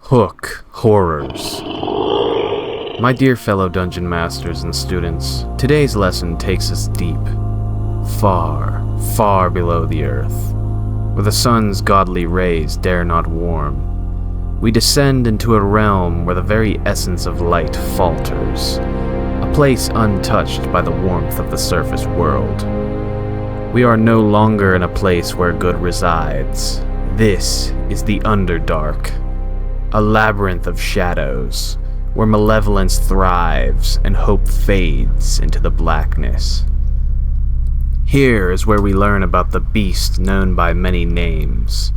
Hook Horrors. My dear fellow dungeon masters and students, today's lesson takes us deep, far, far below the earth, where the sun's godly rays dare not warm. We descend into a realm where the very essence of light falters, a place untouched by the warmth of the surface world. We are no longer in a place where good resides. This is the Underdark, a labyrinth of shadows, where malevolence thrives and hope fades into the blackness. Here is where we learn about the beast known by many names,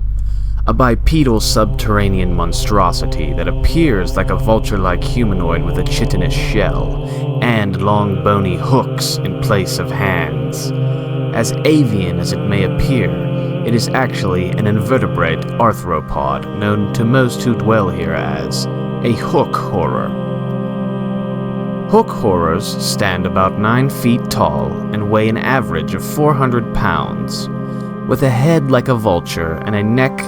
a bipedal subterranean monstrosity that appears like a vulture-like humanoid with a chitinous shell and long bony hooks in place of hands. As avian as it may appear, it is actually an invertebrate arthropod known to most who dwell here as a hook horror. Hook horrors stand about 9 feet tall and weigh an average of 400 pounds, with a head like a vulture and a neck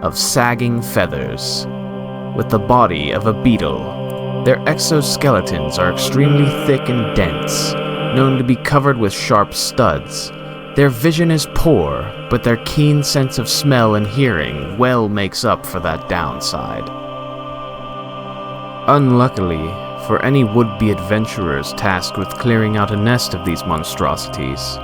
of sagging feathers. With the body of a beetle, their exoskeletons are extremely thick and dense, known to be covered with sharp studs. Their vision is poor, but their keen sense of smell and hearing well makes up for that downside. Unluckily, for any would-be adventurers tasked with clearing out a nest of these monstrosities,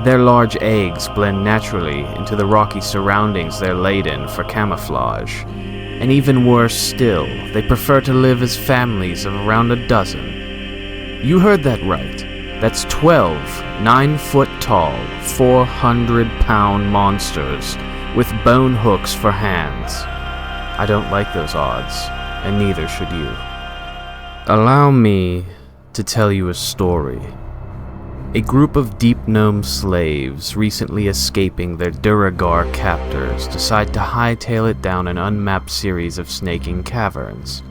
their large eggs blend naturally into the rocky surroundings they're laid in for camouflage. And even worse still, they prefer to live as families of around a dozen. You heard that right. That's 12 9-foot-tall, 400-pound monsters with bone hooks for hands. I don't like those odds, and neither should you. Allow me to tell you a story. A group of deep gnome slaves recently escaping their Duragar captors decide to hightail it down an unmapped series of snaking caverns.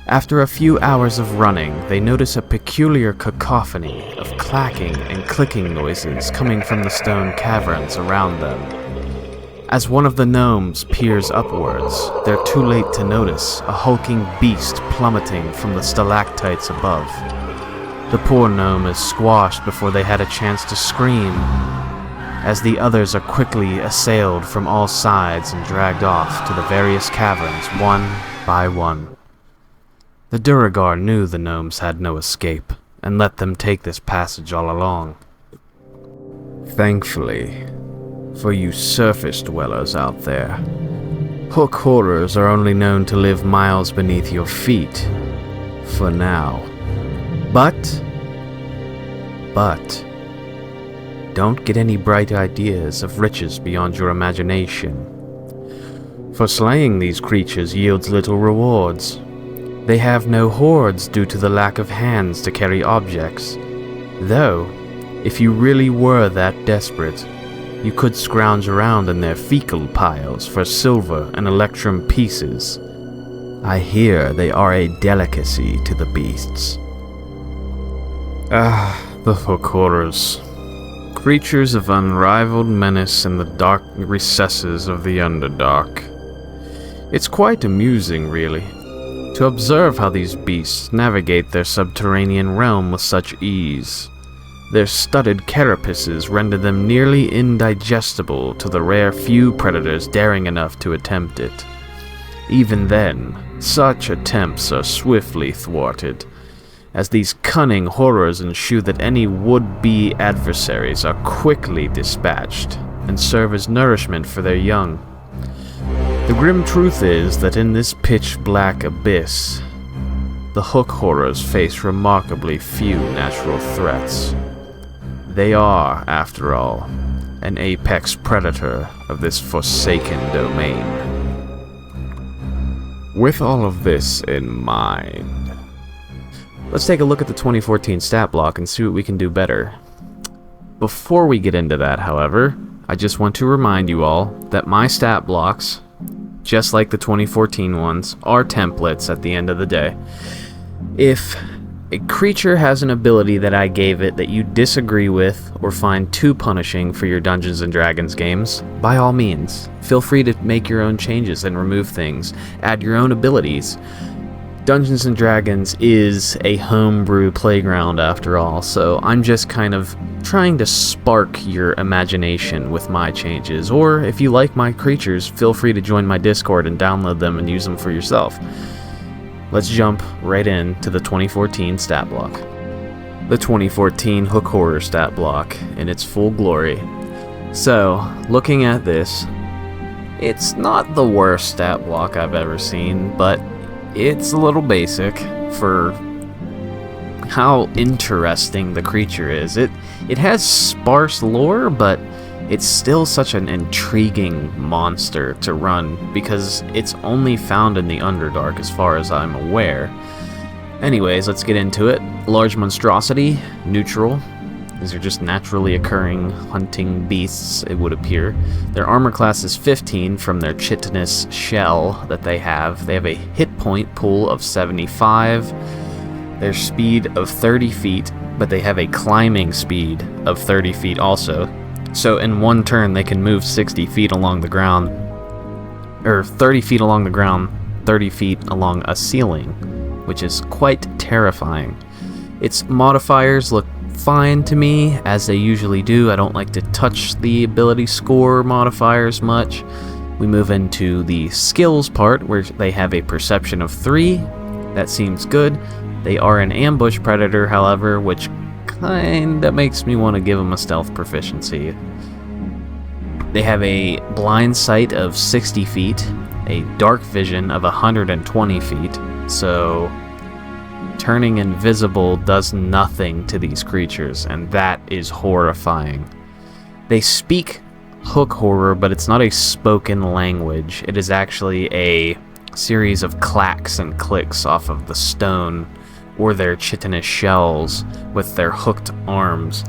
After a few hours of running, they notice a peculiar cacophony of clacking and clicking noises coming from the stone caverns around them. As one of the gnomes peers upwards, they're too late to notice a hulking beast plummeting from the stalactites above. The poor gnome is squashed before they had a chance to scream, as the others are quickly assailed from all sides and dragged off to the various caverns one by one. The Duragar knew the gnomes had no escape, and let them take this passage all along. Thankfully, for you surface dwellers out there, hook horrors are only known to live miles beneath your feet, for now. But, don't get any bright ideas of riches beyond your imagination. For slaying these creatures yields little rewards. They have no hoards due to the lack of hands to carry objects, though, if you really were that desperate, you could scrounge around in their fecal piles for silver and electrum pieces. I hear they are a delicacy to the beasts. The hook horrors. Creatures of unrivaled menace in the dark recesses of the Underdark. It's quite amusing, really, to observe how these beasts navigate their subterranean realm with such ease. Their studded carapaces render them nearly indigestible to the rare few predators daring enough to attempt it. Even then, such attempts are swiftly thwarted, as these cunning horrors ensure that any would-be adversaries are quickly dispatched and serve as nourishment for their young. The grim truth is that in this pitch-black abyss, the hook horrors face remarkably few natural threats. They are, after all, an apex predator of this forsaken domain. With all of this in mind, let's take a look at the 2014 stat block and see what we can do better. Before we get into that, however, I just want to remind you all that my stat blocks, just like the 2014 ones, are templates at the end of the day. If a creature has an ability that I gave it that you disagree with or find too punishing for your Dungeons & Dragons games, by all means, feel free to make your own changes and remove things, add your own abilities. Dungeons & Dragons is a homebrew playground after all, so I'm just kind of trying to spark your imagination with my changes, or if you like my creatures, feel free to join my Discord and download them and use them for yourself. Let's jump right into the 2014 stat block. The 2014 Hook Horror stat block in its full glory. So, looking at this, it's not the worst stat block I've ever seen, but it's a little basic for how interesting the creature is. It has sparse lore, but it's still such an intriguing monster to run because it's only found in the Underdark as far as I'm aware. Anyways, let's get into it. Large monstrosity, neutral. These are just naturally occurring hunting beasts, it would appear. Their armor class is 15 from their chitinous shell that they have. They have a hit point pool of 75. Their speed of 30 feet, but they have a climbing speed of 30 feet also. So in one turn they can move 60 feet along the ground, or 30 feet along the ground, 30 feet along a ceiling, which is quite terrifying. Its modifiers look fine to me, as they usually do. I don't like to touch the ability score modifiers much. We move into the skills part, where they have a perception of 3. That seems good. They are an ambush predator, however, which kinda makes me want to give them a stealth proficiency. They have a blind sight of 60 feet, a dark vision of 120 feet, so turning invisible does nothing to these creatures, and that is horrifying. They speak Hook Horror, but it's not a spoken language. It is actually a series of clacks and clicks off of the stone or their chitinous shells with their hooked arms.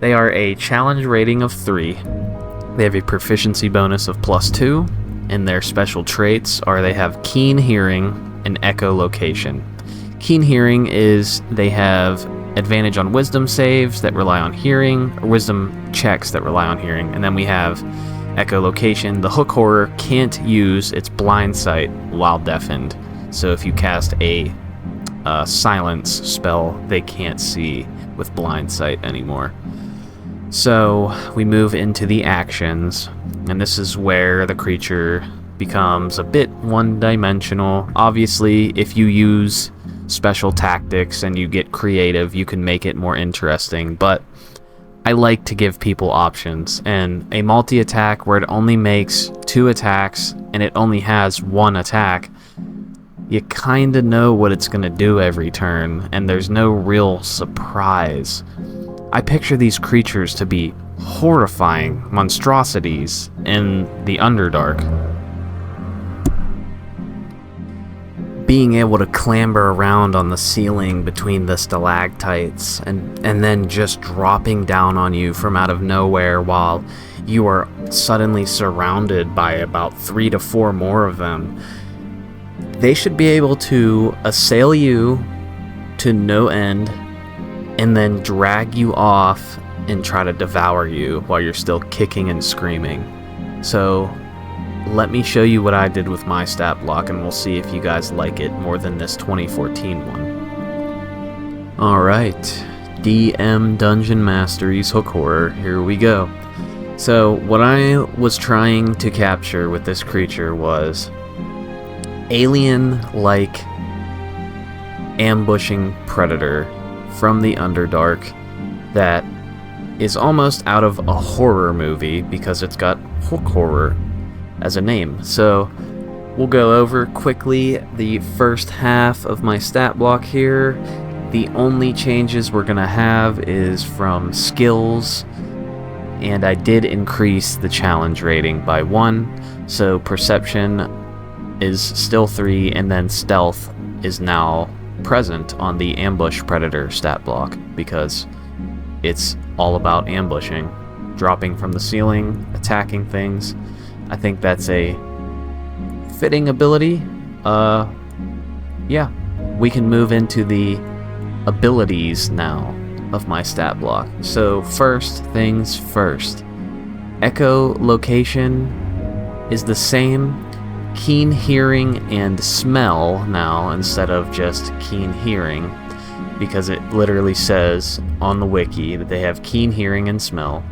They are a challenge rating of 3. They have a proficiency bonus of +2, and their special traits are they have keen hearing and echolocation. Keen hearing is they have advantage on wisdom saves that rely on hearing, or wisdom checks that rely on hearing, and then we have echolocation. The Hook Horror can't use its blind sight while deafened, so if you cast a silence spell, they can't see with blind sight anymore. So we move into the actions, and this is where the creature becomes a bit one-dimensional. Obviously, if you use special tactics and you get creative, you can make it more interesting, but I like to give people options, and a multi-attack where it only makes 2 attacks and it only has 1 attack, you kinda know what it's gonna do every turn, and there's no real surprise. I picture these creatures to be horrifying monstrosities in the Underdark. Being able to clamber around on the ceiling between the stalactites and then just dropping down on you from out of nowhere while you are suddenly surrounded by about 3 to 4 more of them. They should be able to assail you to no end and then drag you off and try to devour you while you're still kicking and screaming. So let me show you what I did with my stat block, and we'll see if you guys like it more than this 2014 one. Alright, DM Dungeon Mastery's Hook Horror, here we go. So what I was trying to capture with this creature was alien-like ambushing predator from the Underdark that is almost out of a horror movie because it's got Hook Horror as a name. So we'll go over quickly the first half of my stat block here. The only changes we're gonna have is from skills, and I did increase the challenge rating by 1, so perception is still 3, and then stealth is now present on the ambush predator stat block because it's all about ambushing, dropping from the ceiling, attacking things. I think that's a fitting ability. Yeah, we can move into the abilities now of my stat block. So first things first, echolocation is the same. Keen hearing and smell now instead of just keen hearing, because it literally says on the wiki that they have keen hearing and smell.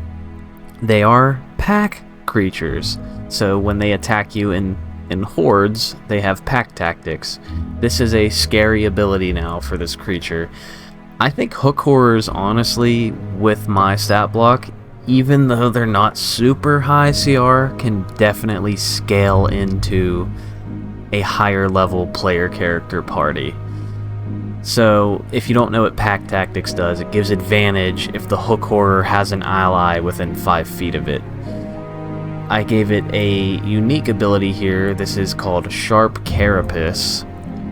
They are pack creatures, so when they attack you in hordes, they have pack tactics. This is a scary ability now for this creature. I think hook horrors, honestly, with my stat block, even though they're not super high CR, can definitely scale into a higher level player character party. So if you don't know what pack tactics does, it gives advantage if the hook horror has an ally within 5 feet of it. I gave it a unique ability here. This is called Sharp Carapace,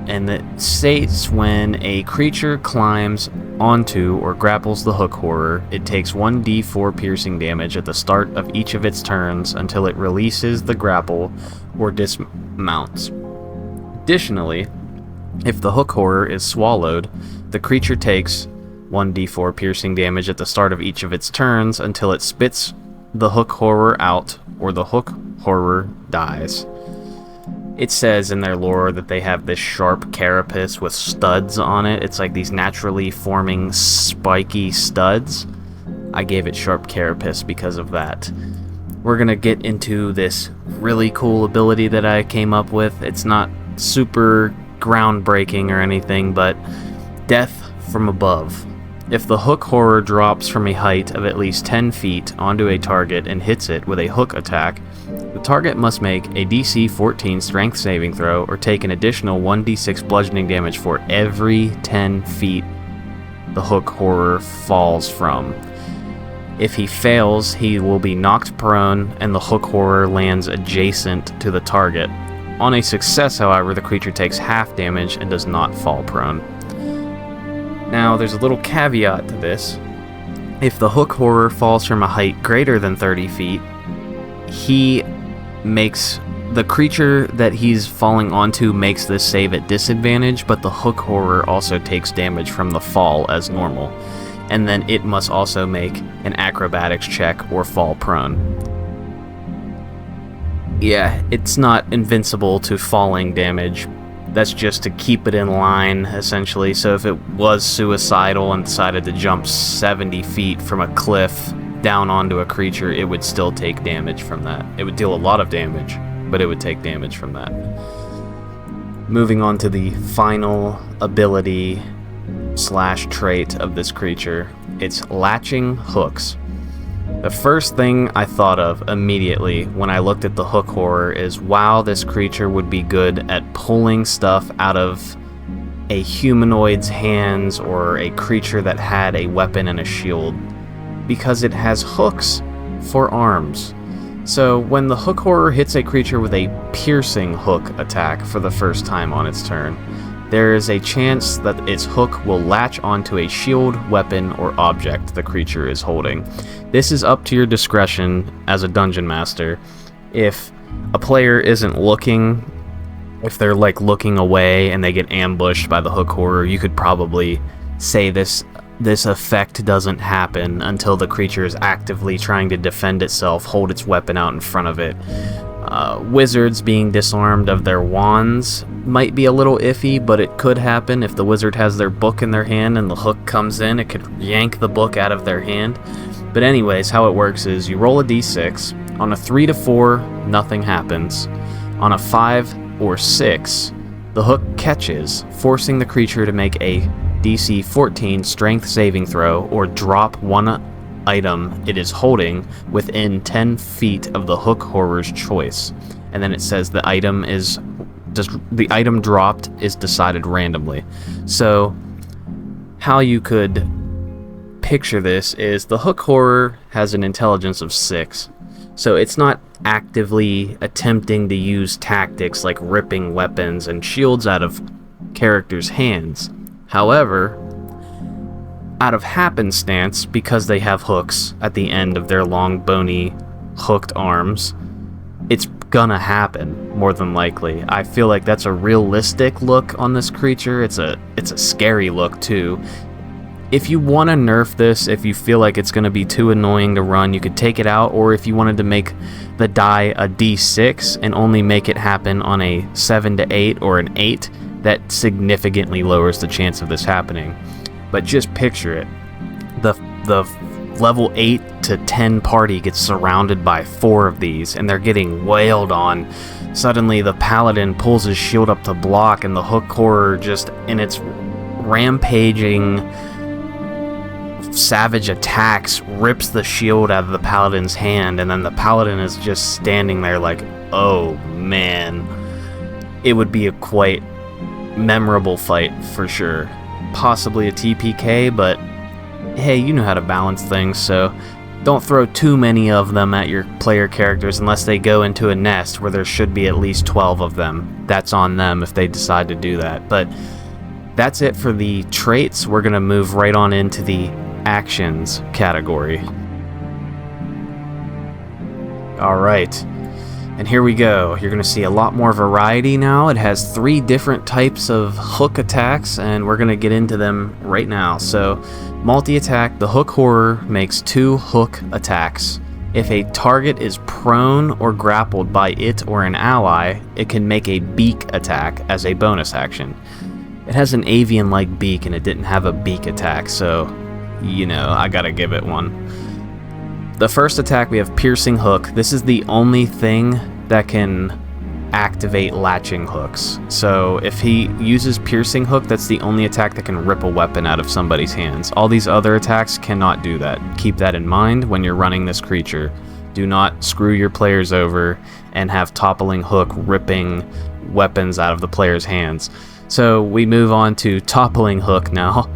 and it states when a creature climbs onto or grapples the hook horror, it takes 1d4 piercing damage at the start of each of its turns until it releases the grapple or dismounts. Additionally, if the hook horror is swallowed, the creature takes 1d4 piercing damage at the start of each of its turns until it spits the hook horror out or the hook horror dies. It says in their lore that they have this sharp carapace with studs on it. It's like these naturally forming spiky studs. I gave it sharp carapace because of that. We're gonna get into this really cool ability that I came up with. It's not super groundbreaking or anything, but Death from Above. If the hook horror drops from a height of at least 10 feet onto a target and hits it with a hook attack, the target must make a DC 14 strength saving throw or take an additional 1d6 bludgeoning damage for every 10 feet the hook horror falls from. If he fails, he will be knocked prone and the hook horror lands adjacent to the target. On a success, however, the creature takes half damage and does not fall prone. Now, there's a little caveat to this. If the hook horror falls from a height greater than 30 feet, the creature that he's falling onto makes this save at disadvantage, but the hook horror also takes damage from the fall as normal. And then it must also make an acrobatics check or fall prone. Yeah, it's not invincible to falling damage. That's just to keep it in line, essentially. So if it was suicidal and decided to jump 70 feet from a cliff down onto a creature, it would still take damage from that. It would deal a lot of damage, but it would take damage from that. Moving on to the final ability / trait of this creature, it's Latching Hooks. The first thing I thought of immediately when I looked at the hook horror is, wow, this creature would be good at pulling stuff out of a humanoid's hands or a creature that had a weapon and a shield, because it has hooks for arms. So when the hook horror hits a creature with a piercing hook attack for the first time on its turn, there is a chance that its hook will latch onto a shield, weapon, or object the creature is holding. This is up to your discretion as a dungeon master. If a player isn't looking, if they're like looking away and they get ambushed by the hook horror, you could probably say this effect doesn't happen until the creature is actively trying to defend itself, hold its weapon out in front of it. Wizards being disarmed of their wands might be a little iffy, but it could happen. If the wizard has their book in their hand and the hook comes in, it could yank the book out of their hand. But anyways, how it works is you roll a d6. On a 3 to 4, nothing happens. On a 5 or 6, the hook catches, forcing the creature to make a DC 14 strength saving throw or drop one item it is holding within 10 feet of the hook horror's choice. And then it says the item dropped is decided randomly. So how you could picture this is the hook horror has an intelligence of 6. So it's not actively attempting to use tactics like ripping weapons and shields out of characters' hands. However, out of happenstance, because they have hooks at the end of their long, bony, hooked arms, it's gonna happen, more than likely. I feel like that's a realistic look on this creature. It's a scary look too. If you want to nerf this, if you feel like it's going to be too annoying to run, you could take it out, or if you wanted to make the die a d6 and only make it happen on a 7 to 8 or an 8, that significantly lowers the chance of this happening. But just picture it. The level 8 to 10 party gets surrounded by 4 of these, and they're getting wailed on. Suddenly the paladin pulls his shield up to block, and the hook horror just, in its rampaging savage attacks, rips the shield out of the paladin's hand, and then the paladin is just standing there like, oh man. It would be a quite memorable fight for sure. Possibly a TPK, but hey, you know how to balance things, so don't throw too many of them at your player characters unless they go into a nest where there should be at least 12 of them. That's on them if they decide to do that. But that's it for the traits. We're going to move right on into the actions category. Alright, and here we go. You're going to see a lot more variety now. It has 3 different types of hook attacks, and we're going to get into them right now. So, multi-attack, the hook horror makes 2 hook attacks. If a target is prone or grappled by it or an ally, it can make a beak attack as a bonus action. It has an avian-like beak, and it didn't have a beak attack, so you know, I gotta give it one. The first attack, we have Piercing Hook. This is the only thing that can activate latching hooks. So if he uses Piercing Hook, that's the only attack that can rip a weapon out of somebody's hands. All these other attacks cannot do that. Keep that in mind when you're running this creature. Do not screw your players over and have Toppling Hook ripping weapons out of the player's hands. So we move on to Toppling Hook now.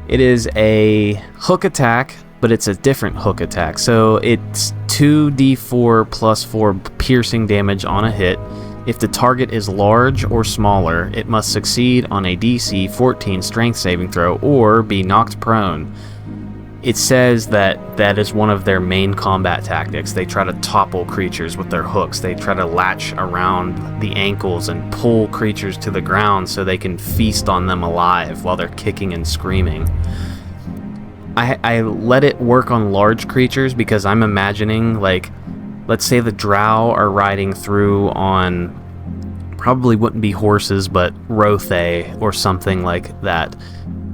It is a hook attack, but it's a different hook attack. So it's 2d4 plus 4 piercing damage on a hit. If the target is large or smaller, it must succeed on a DC 14 strength saving throw or be knocked prone. It says that that is one of their main combat tactics. They try to topple creatures with their hooks. They try to latch around the ankles and pull creatures to the ground so they can feast on them alive while they're kicking and screaming. I let it work on large creatures because I'm imagining, like, let's say the drow are riding through on, probably wouldn't be horses, but Rothe or something like that,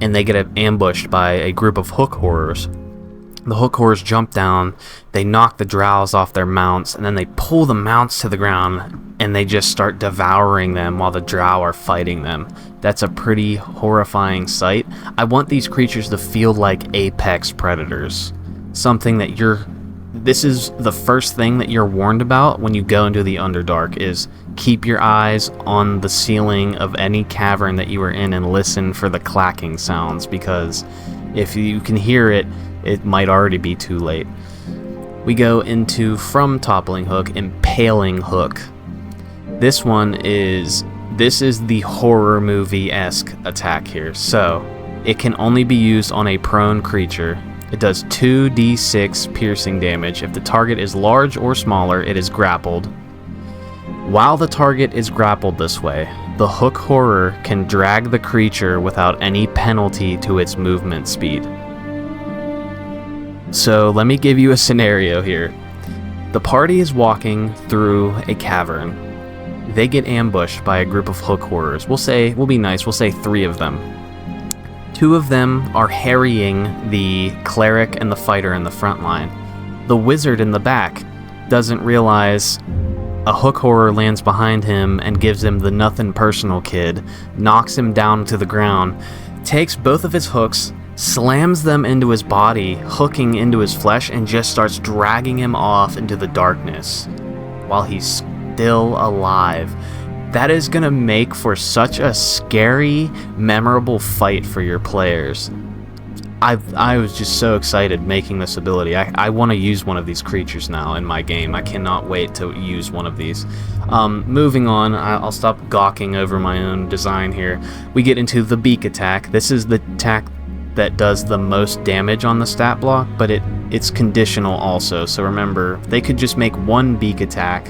and they get ambushed by a group of hook horrors. The hook horrors jump down, they knock the drows off their mounts, and then they pull the mounts to the ground, and they just start devouring them while the drow are fighting them. That's a pretty horrifying sight. I want these creatures to feel like apex predators. Something that this is the first thing that you're warned about when you go into the Underdark, is keep your eyes on the ceiling of any cavern that you are in and listen for the clacking sounds, because if you can hear it, it might already be too late. We go into, from Toppling Hook, Impaling Hook. This is the horror movie-esque attack here. So, it can only be used on a prone creature. It does 2d6 piercing damage. If the target is large or smaller, it is grappled. While the target is grappled this way, the hook horror can drag the creature without any penalty to its movement speed. So let me give you a scenario here. The party is walking through a cavern. They get ambushed by a group of hook horrors. We'll be nice, we'll say 3 of them. 2 of them are harrying the cleric and the fighter in the front line. The wizard in the back doesn't realize a hook horror lands behind him and gives him the nothing personal kid, knocks him down to the ground, takes both of his hooks, slams them into his body, hooking into his flesh, and just starts dragging him off into the darkness while he's still alive. That is going to make for such a scary, memorable fight for your players. I was just so excited making this ability. I want to use one of these creatures now in my game. I cannot wait to use one of these. Moving on, I'll stop gawking over my own design here. We get into the beak attack. This is the attack that does the most damage on the stat block, but it's conditional also. So remember, they could just make one beak attack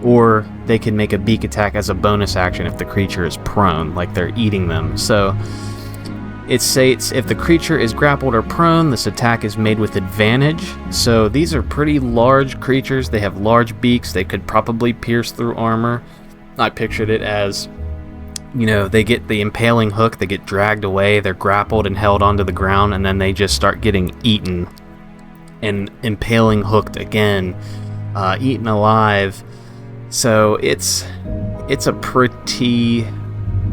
or they can make a beak attack as a bonus action if the creature is prone, like they're eating them. So it states if the creature is grappled or prone, this attack is made with advantage. So these are pretty large creatures. They have large beaks. They could probably pierce through armor. I pictured it as, they get the impaling hook, they get dragged away, they're grappled and held onto the ground, and then they just start getting eaten and impaling hooked again, eaten alive. So it's a pretty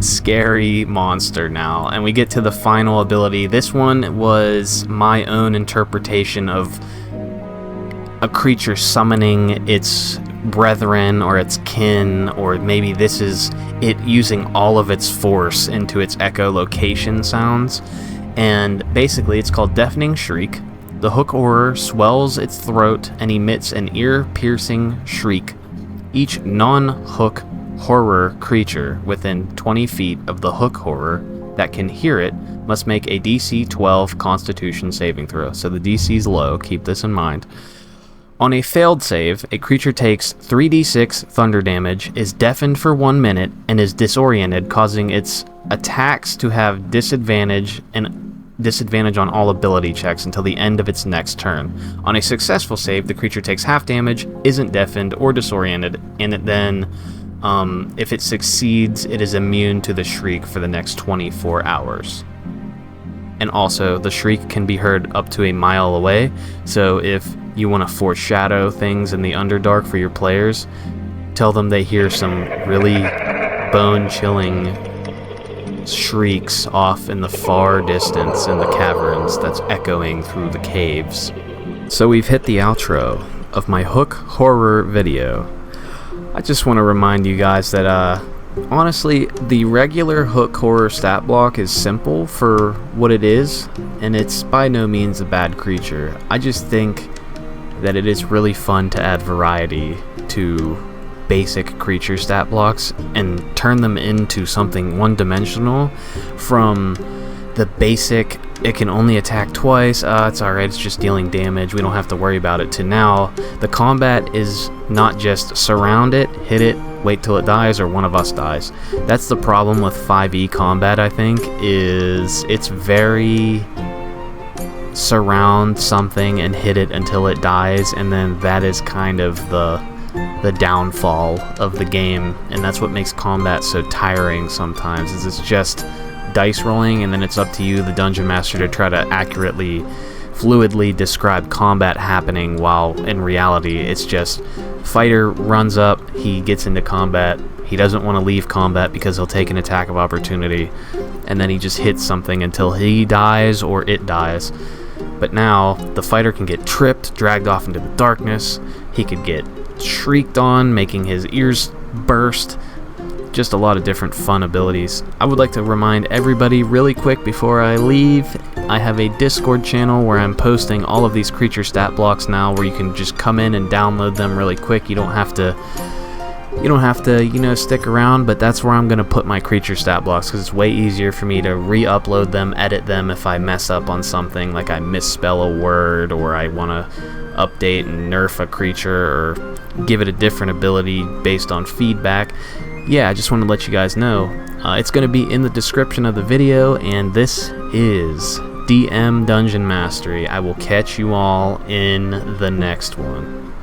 scary monster now. And we get to the final ability. This one was my own interpretation of a creature summoning its brethren or its kin, or maybe this is it using all of its force into its echolocation sounds. And basically it's called Deafening Shriek. The hook horror swells its throat and emits an ear-piercing shriek. Each non-hook horror creature within 20 feet of the hook horror that can hear it must make a DC 12 Constitution saving throw. So the DC's low, keep this in mind. On a failed save, a creature takes 3d6 thunder damage, is deafened for 1 minute, and is disoriented, causing its attacks to have disadvantage on all ability checks until the end of its next turn. On a successful save, the creature takes half damage, isn't deafened or disoriented, and then if it succeeds, it is immune to the shriek for the next 24 hours. And also, the shriek can be heard up to a mile away, so if you want to foreshadow things in the Underdark for your players, tell them they hear some really bone-chilling shrieks off in the far distance in the caverns that's echoing through the caves. So we've hit the outro of my hook horror video. I just want to remind you guys that honestly, the regular hook horror stat block is simple for what it is, and it's by no means a bad creature. I just think that it is really fun to add variety to basic creature stat blocks and turn them into something one-dimensional. From the basic, it can only attack twice, it's alright, it's just dealing damage, we don't have to worry about it, to now, the combat is not just surround it, hit it, wait till it dies, or one of us dies. That's the problem with 5e combat, I think, is it's very surround something and hit it until it dies, and then that is kind of the downfall of the game, and that's what makes combat so tiring sometimes, is it's just dice rolling, and then it's up to you, the dungeon master, to try to accurately, fluidly describe combat happening, while in reality it's just fighter runs up, he gets into combat, he doesn't want to leave combat because he'll take an attack of opportunity, and then he just hits something until he dies or it dies. But now the fighter can get tripped, dragged off into the darkness, he could get shrieked on, making his ears burst. Just a lot of different fun abilities. I would like to remind everybody really quick before I leave, I have a Discord channel where I'm posting all of these creature stat blocks now, where you can just come in and download them really quick. You don't have to stick around, but that's where I'm going to put my creature stat blocks, because it's way easier for me to re-upload them, edit them if I mess up on something, like I misspell a word, or I want to update and nerf a creature, or give it a different ability based on feedback. Yeah, I just want to let you guys know. It's going to be in the description of the video, and this is DM Dungeon Mastery. I will catch you all in the next one.